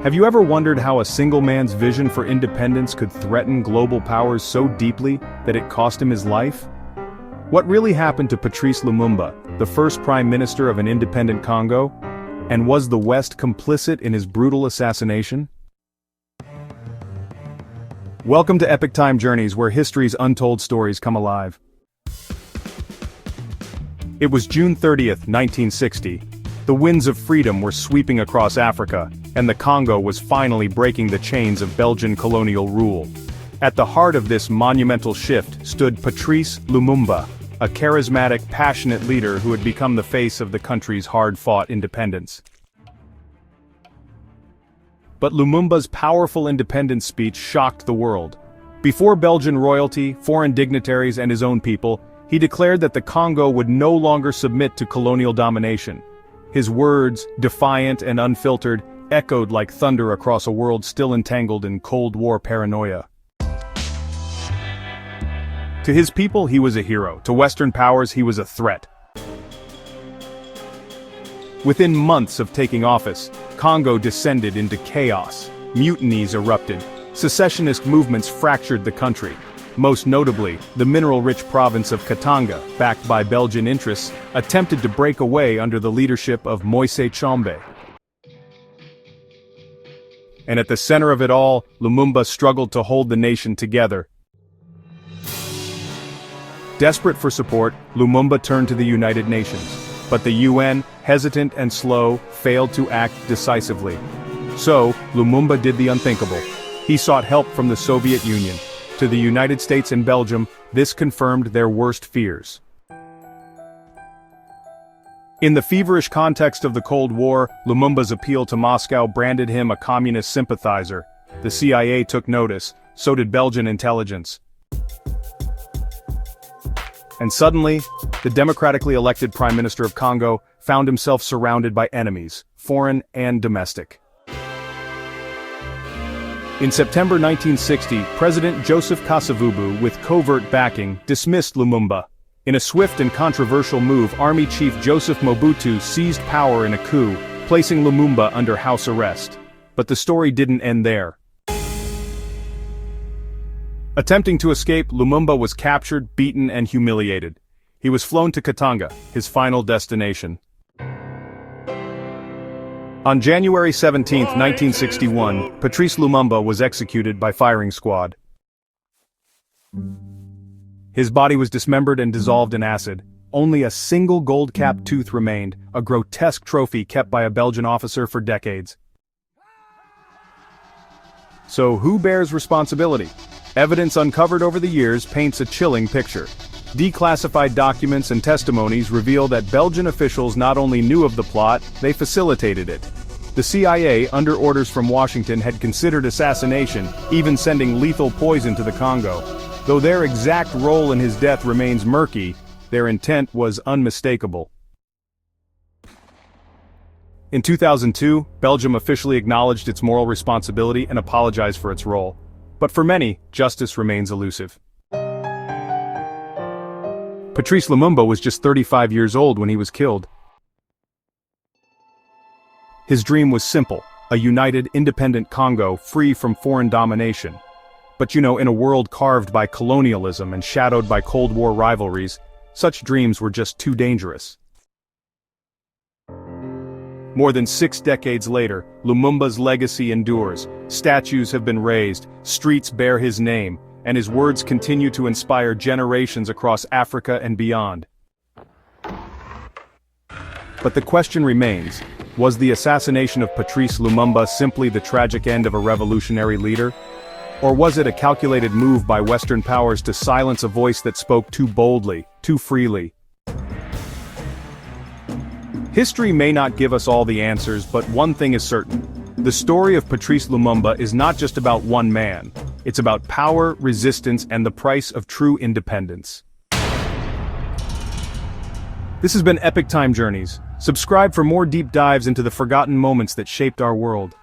Have you ever wondered how a single man's vision for independence could threaten global powers so deeply that it cost him his life? What really happened to Patrice Lumumba, the first prime minister of an independent Congo? And was the West complicit in his brutal assassination? Welcome to Epic Time Journeys, where history's untold stories come alive. It was June 30th, 1960. The winds of freedom were sweeping across Africa, and the Congo was finally breaking the chains of Belgian colonial rule. At the heart of this monumental shift stood Patrice Lumumba, a charismatic, passionate leader who had become the face of the country's hard-fought independence. But Lumumba's powerful independence speech shocked the world. Before Belgian royalty, foreign dignitaries, and his own people, he declared that the Congo would no longer submit to colonial domination. His words, defiant and unfiltered, echoed like thunder across a world still entangled in Cold War paranoia. To his people, he was a hero. To Western powers, he was a threat. Within months of taking office, Congo descended into chaos. Mutinies erupted. Secessionist movements fractured the country. Most notably, the mineral-rich province of Katanga, backed by Belgian interests, attempted to break away under the leadership of Moise Tshombe. And at the center of it all, Lumumba struggled to hold the nation together. Desperate for support, Lumumba turned to the United Nations. But the UN, hesitant and slow, failed to act decisively. So, Lumumba did the unthinkable. He sought help from the Soviet Union. To the United States and Belgium, this confirmed their worst fears. In the feverish context of the Cold War, Lumumba's appeal to Moscow branded him a communist sympathizer. The CIA took notice, so did Belgian intelligence. And suddenly, the democratically elected Prime Minister of Congo found himself surrounded by enemies, foreign and domestic. In September 1960, President Joseph Kasavubu, with covert backing, dismissed Lumumba. In a swift and controversial move, Army Chief Joseph Mobutu seized power in a coup, placing Lumumba under house arrest. But the story didn't end there. Attempting to escape, Lumumba was captured, beaten, and humiliated. He was flown to Katanga, his final destination. On January 17, 1961, Patrice Lumumba was executed by firing squad. His body was dismembered and dissolved in acid. Only a single gold-capped tooth remained, a grotesque trophy kept by a Belgian officer for decades. So who bears responsibility? Evidence uncovered over the years paints a chilling picture. Declassified documents and testimonies reveal that Belgian officials not only knew of the plot, they facilitated it. The CIA, under orders from Washington, had considered assassination, even sending lethal poison to the Congo. Though their exact role in his death remains murky, their intent was unmistakable. In 2002, Belgium officially acknowledged its moral responsibility and apologized for its role. But for many, justice remains elusive. Patrice Lumumba was just 35 years old when he was killed. His dream was simple, a united, independent Congo free from foreign domination. But in a world carved by colonialism and shadowed by Cold War rivalries, such dreams were just too dangerous. More than 6 decades later, Lumumba's legacy endures. Statues have been raised, streets bear his name, and his words continue to inspire generations across Africa and beyond. But the question remains, was the assassination of Patrice Lumumba simply the tragic end of a revolutionary leader? Or was it a calculated move by Western powers to silence a voice that spoke too boldly, too freely? History may not give us all the answers, but one thing is certain. The story of Patrice Lumumba is not just about one man. It's about power, resistance, and the price of true independence. This has been Epic Time Journeys. Subscribe for more deep dives into the forgotten moments that shaped our world.